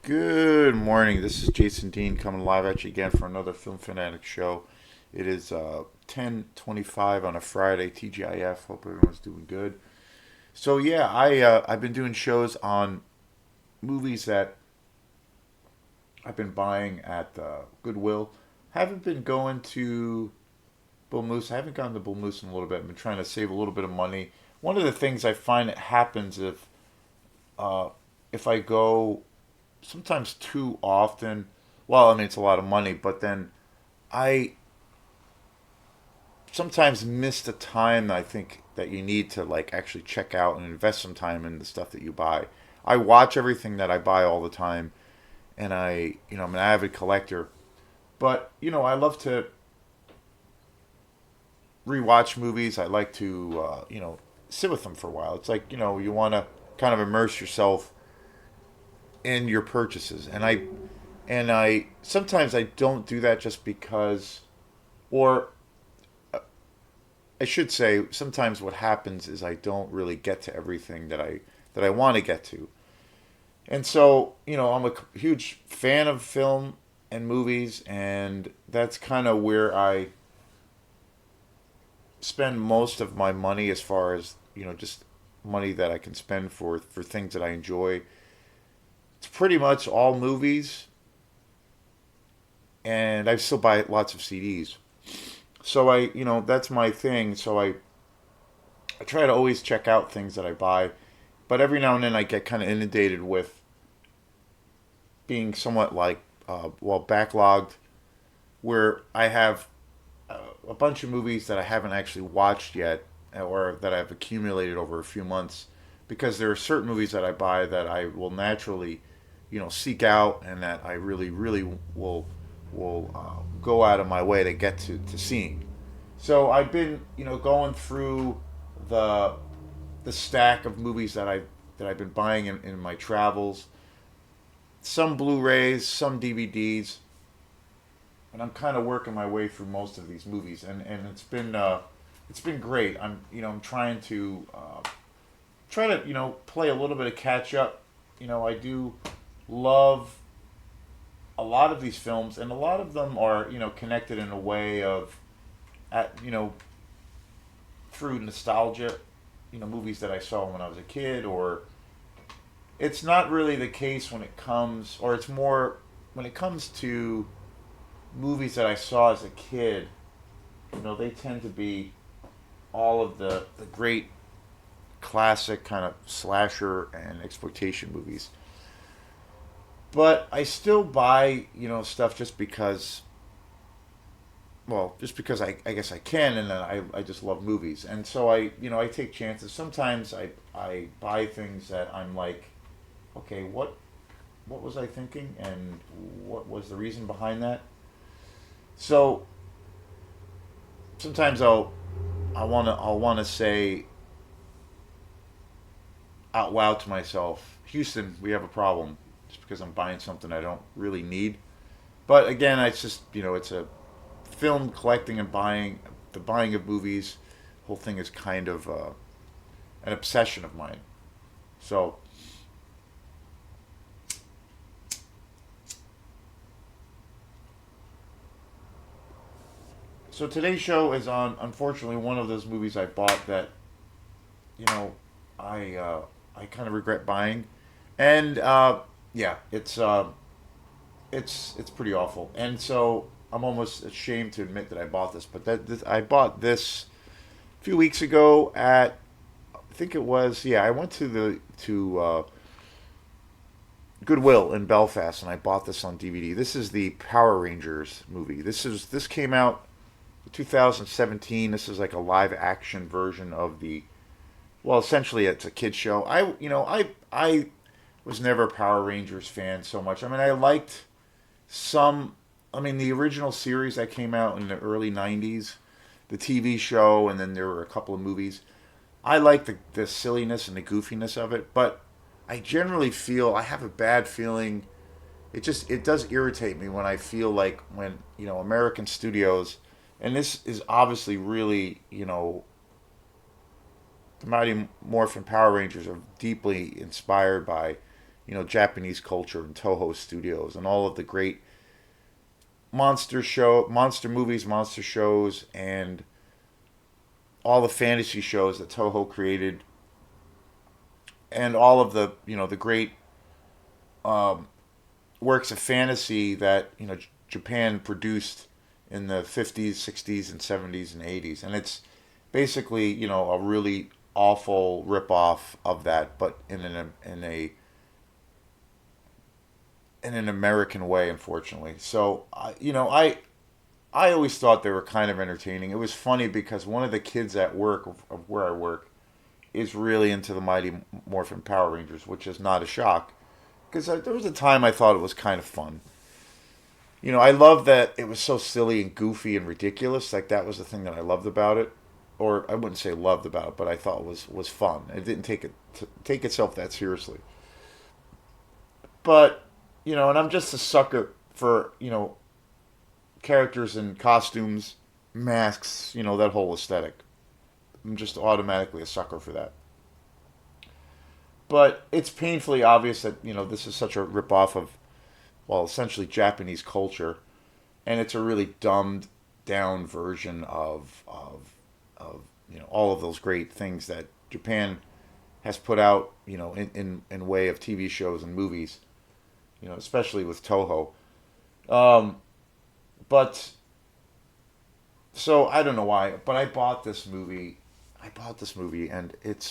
Good morning. This is Jason Dean coming live at you again for another Film Fanatic show. It is 10:25 on a Friday, TGIF. Hope everyone's doing good. So yeah, I've been doing shows on movies that I've been buying at Goodwill. Haven't been going to Bull Moose. I haven't gone to Bull Moose in a little bit. I've been trying to save a little bit of money. One of the things I find that happens uh, if I go sometimes too often. Well, I mean it's a lot of money, but then I sometimes miss the time that I think that you need to like actually check out and invest some time in the stuff that you buy. I watch everything that I buy all the time, and I'm an avid collector. But I love to rewatch movies. I like to sit with them for a while. It's like you want to kind of immerse yourself in your purchases, and I sometimes I don't do that just because, or I should say, sometimes what happens is I don't really get to everything that I want to get to. And so, I'm a huge fan of film and movies, and that's kind of where I spend most of my money as far as, just money that I can spend for things that I enjoy. It's pretty much all movies, and I still buy lots of CDs. So that's my thing. So I try to always check out things that I buy, but every now and then I get kind of inundated with being somewhat like backlogged, where I have a bunch of movies that I haven't actually watched yet, or that I've accumulated over a few months, because there are certain movies that I buy that I will naturally, seek out, and that I really really will go out of my way to get to seeing. So I've been going through the the stack of movies that I've been buying in my travels. Some Blu-rays, some DVDs, and I'm kind of working my way through most of these movies, and it's been great. I'm trying to play a little bit of catch up. I do love a lot of these films, and a lot of them are connected in a way of at through nostalgia. Movies that I saw when I was a kid, or it's not really the case when it comes, or it's more when it comes to movies that I saw as a kid. They tend to be all of the great classic kind of slasher and exploitation movies. But I still buy, stuff just because, well, just because I guess I can, and then I just love movies. And so I take chances. Sometimes I buy things that I'm like, okay, what was I thinking, and what was the reason behind that? So sometimes I'll want to say out loud to myself, Houston, we have a problem, just because I'm buying something I don't really need. But again, it's just it's a film collecting and buying. The buying of movies, whole thing is kind of an obsession of mine. So so today's show is on, unfortunately, one of those movies I bought that you know I kind of regret buying, and yeah, it's pretty awful, and so I'm almost ashamed to admit that I bought this. But I bought this a few weeks ago at, I think it was, yeah, I went to Goodwill in Belfast, and I bought this on DVD. This is the Power Rangers movie. This came out in 2017. This is like a live action version of the, well, essentially it's a kids show. I was never a Power Rangers fan so much. I mean, I liked some. I mean, the original series that came out in the early '90s, the TV show, and then there were a couple of movies. I like the silliness and the goofiness of it, but I generally feel, I have a bad feeling. It does irritate me when I feel like when American studios, and this is obviously really, the Mighty Morphin Power Rangers are deeply inspired by, Japanese culture and Toho Studios and all of the great monster movies, monster shows, and all the fantasy shows that Toho created, and all of the great works of fantasy that Japan produced in the 50s, 60s, and 70s and 80s, and it's basically a really awful ripoff of that, but in an American way, unfortunately. So I always thought they were kind of entertaining. It was funny because one of the kids at work of where I work is really into the Mighty Morphin Power Rangers, which is not a shock because there was a time I thought it was kind of fun. I love that it was so silly and goofy and ridiculous. Like that was the thing that I loved about it, or I wouldn't say loved about it, but I thought was fun. It didn't take itself that seriously. But and I'm just a sucker for characters and costumes, masks, that whole aesthetic. I'm just automatically a sucker for that. But it's painfully obvious that this is such a ripoff of, well, essentially Japanese culture, and it's a really dumbed down version of all of those great things that Japan has put out in way of TV shows and movies, especially with Toho. Um, but so I don't know why, but I bought this movie. And it's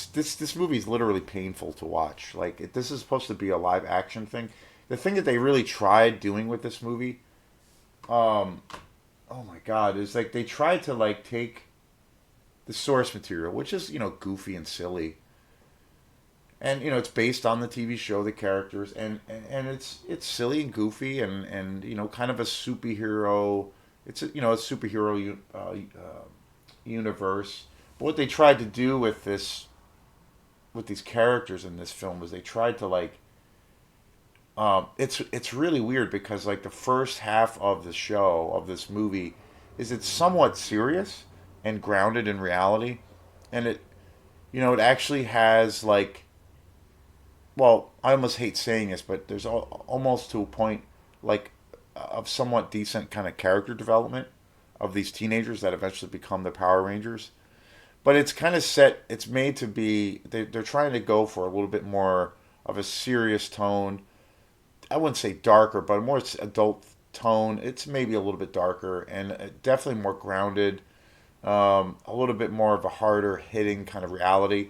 this movie is literally painful to watch. Like this is supposed to be a live action thing. The thing that they really tried doing with this movie, um, oh my god, is like they tried to like take the source material, which is goofy and silly, and it's based on the TV show, the characters, and it's silly and goofy and kind of a superhero. It's a superhero universe. But what they tried to do with with these characters in this film was they tried to like it's really weird because like the first half of the show of this movie is it's somewhat serious and grounded in reality, and it actually has like, well, I almost hate saying this, but there's almost to a point like of somewhat decent kind of character development of these teenagers that eventually become the Power Rangers. But it's kind of set. It's made to be. They're trying to go for a little bit more of a serious tone. I wouldn't say darker, but a more adult tone. It's maybe a little bit darker and definitely more grounded. A little bit more of a harder hitting kind of reality.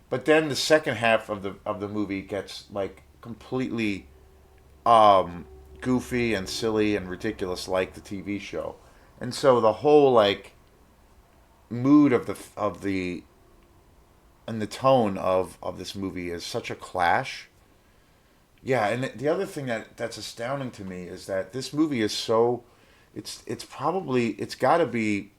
But then the second half of the movie gets like completely goofy and silly and ridiculous, like the TV show. And so the whole like mood of the and the tone of this movie is such a clash. Yeah, and the other thing that's astounding to me is that this movie is so it's probably it's got to be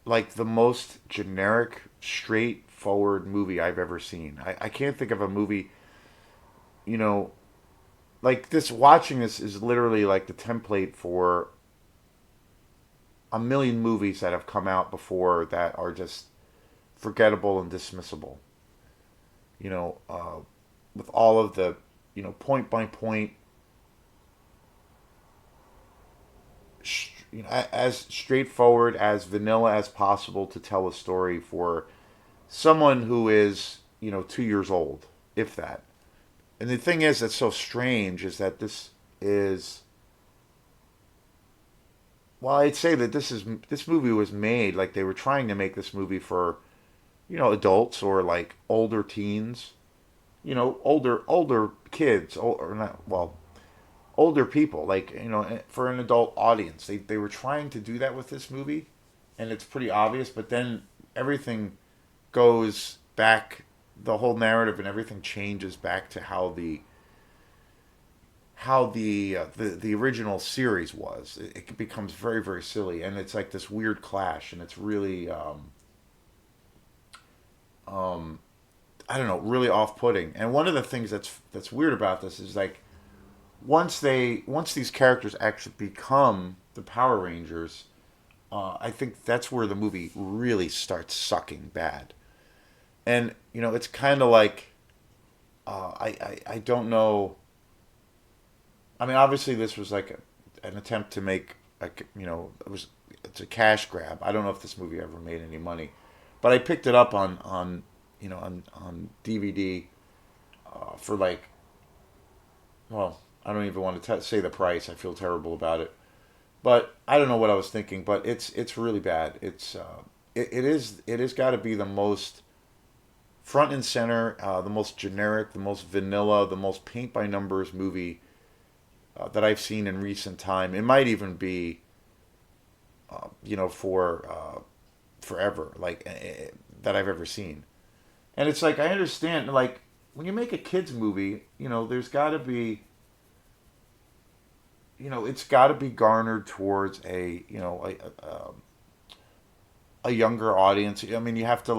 like the most generic, straightforward movie I've ever seen. I can't think of a movie, you know, like this. Watching this is literally like the template for a million movies that have come out before that are just forgettable and dismissible. You know, with all of the, point by point, as straightforward as vanilla as possible to tell a story for someone who is 2 years old, if that. And the thing is that's so strange is that this is, well, I'd say that this movie was made like they were trying to make this movie for adults or like older teens, older kids, or not, well, older people, like for an adult audience. They were trying to do that with this movie, and it's pretty obvious. But then everything goes back, the whole narrative and everything changes back to how the original series was. It becomes very very silly, and it's like this weird clash, and it's really um, I don't know, really off-putting. And one of the things that's weird about this is like once these characters actually become the Power Rangers, I think that's where the movie really starts sucking bad. And it's kind of like I don't know. I mean, obviously, this was like an attempt to make it's a cash grab. I don't know if this movie ever made any money, but I picked it up on DVD for like, well, I don't even want to say the price. I feel terrible about it, but I don't know what I was thinking. But it's really bad. It is got to be the most front and center, the most generic, the most vanilla, the most paint by numbers movie that I've seen in recent time. It might even be, for forever, like that I've ever seen. And it's like I understand, like when you make a kids movie, there's got to be, it's got to be garnered towards a younger audience. I mean, you have to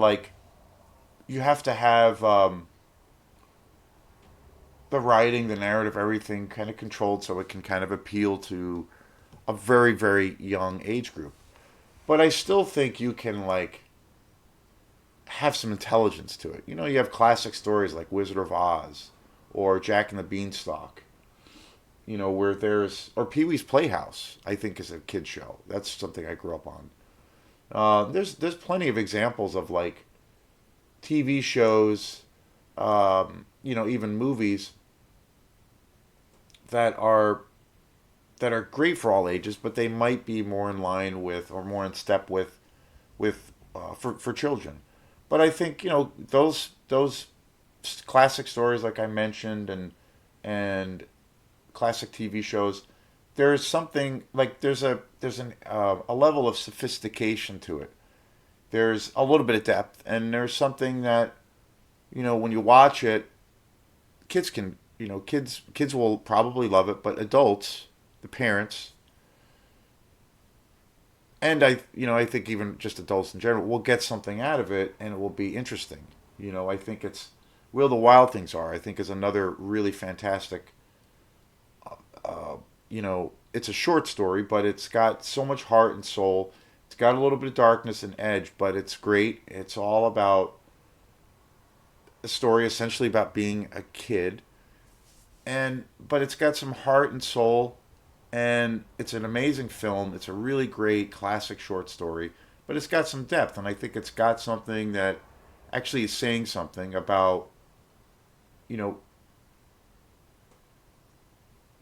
have the writing, the narrative, everything kind of controlled so it can kind of appeal to a very, very young age group. But I still think you can like have some intelligence to it. You have classic stories like Wizard of Oz or Jack and the Beanstalk. Where there's or Pee Wee's Playhouse. I think is a kid show. That's something I grew up on. There's plenty of examples of like TV shows, even movies that are great for all ages, but they might be more in line with or more in step with for children. But I think those classic stories like I mentioned and classic TV shows. There's something like a level of sophistication to it. There's a little bit of depth, and there's something that when you watch it, kids will probably love it, but adults, the parents, and I think even just adults in general will get something out of it, and it will be interesting. I think it's Where the Wild Things Are. I think is another really fantastic. It's a short story, but it's got so much heart and soul. It's got a little bit of darkness and edge, but it's great. It's all about a story essentially about being a kid, and but it's got some heart and soul, and it's an amazing film. It's a really great classic short story, but it's got some depth, and I think it's got something that actually is saying something about you know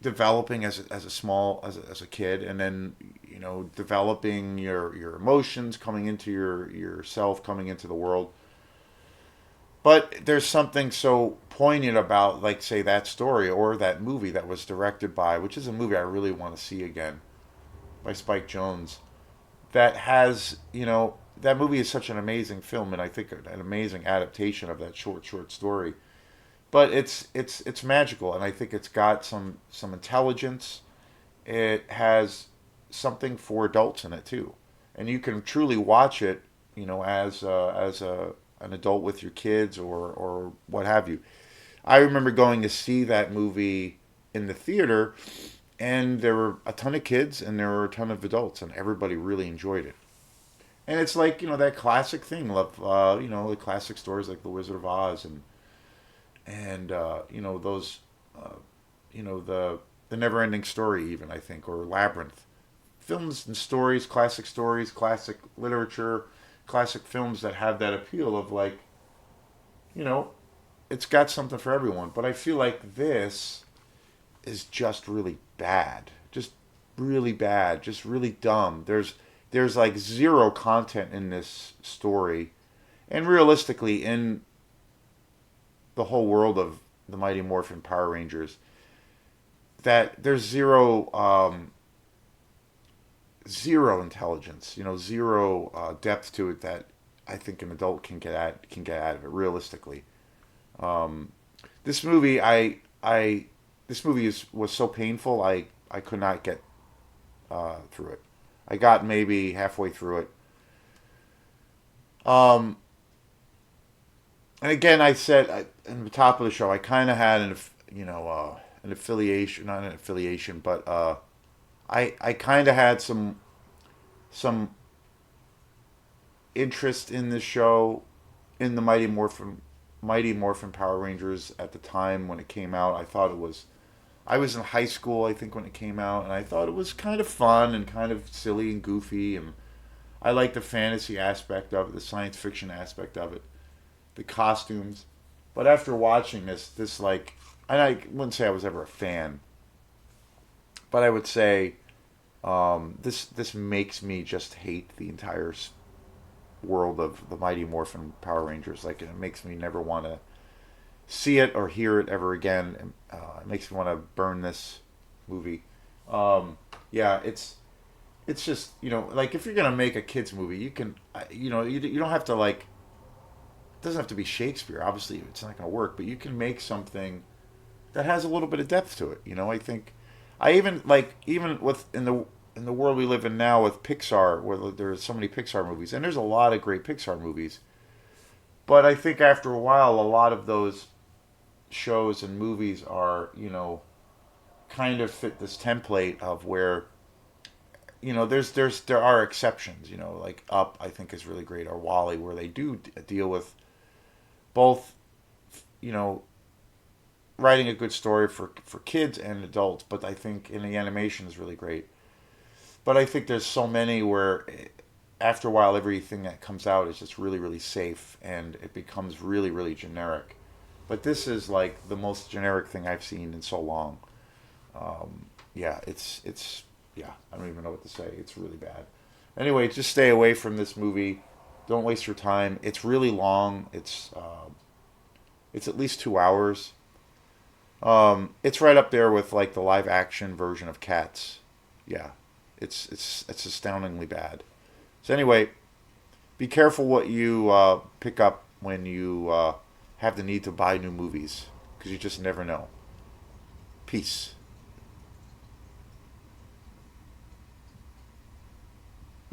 developing as a kid, and then developing your emotions, coming into yourself, coming into the world. But there's something so poignant about, like, say, that story or that movie that was directed by, which is a movie I really want to see again, by Spike Jonze. That has, that movie is such an amazing film, and I think an amazing adaptation of that short story. But it's magical, and I think it's got some intelligence. It has something for adults in it too, and you can truly watch it, as a an adult with your kids or what have you. I remember going to see that movie in the theater, and there were a ton of kids and there were a ton of adults, and everybody really enjoyed it. And it's like that classic thing of the classic stories like The Wizard of Oz and those uh, the Never Ending Story, even, I think, or Labyrinth. Films and stories, classic literature, classic films that have that appeal of, like, you know it's got something for everyone. But I feel like this is just really bad, just really bad, just really dumb. There's like zero content in this story, and realistically, in the whole world of the Mighty Morphin Power Rangers, that there's zero intelligence, zero depth to it that I think an adult can get out of it realistically. Um, this movie, this movie was so painful. I could not get through it. I got maybe halfway through it. Um, and again, I said in the top of the show, I kind of had an affiliation, not an affiliation, but I kind of had some interest in this show in the Mighty Morphin Power Rangers at the time when it came out. I thought it was. I was in high school, I think, when it came out, and I thought it was kind of fun and kind of silly and goofy, and I like the fantasy aspect of it, the science fiction aspect of it, the costumes. But after watching this like, and I wouldn't say I was ever a fan, but I would say this makes me just hate the entire world of the Mighty Morphin Power Rangers. Like it makes me never want to see it or hear it ever again. It makes me want to burn this movie. Yeah, it's just like if you're gonna make a kids movie, you can you don't have to like it doesn't have to be Shakespeare. Obviously, it's not gonna work, but you can make something that has a little bit of depth to it. I think I even like even with in the world we live in now with Pixar, where there's so many Pixar movies, and there's a lot of great Pixar movies. But I think after a while, a lot of those shows and movies are kind of fit this template of where there are exceptions. Like Up, I think is really great, or Wally, where they do deal with both you know writing a good story for kids and adults. But I think in the animation is really great. But I think there's so many where after a while everything that comes out is just really really safe and it becomes really really generic. But this is like the most generic thing I've seen in so long. Yeah, it's yeah. I don't even know what to say. It's really bad. Anyway, just stay away from this movie. Don't waste your time. It's really long. It's at least 2 hours. It's right up there with like the live action version of Cats. Yeah, it's astoundingly bad. So anyway, be careful what you pick up when you have the need to buy new movies because you just never know. Peace.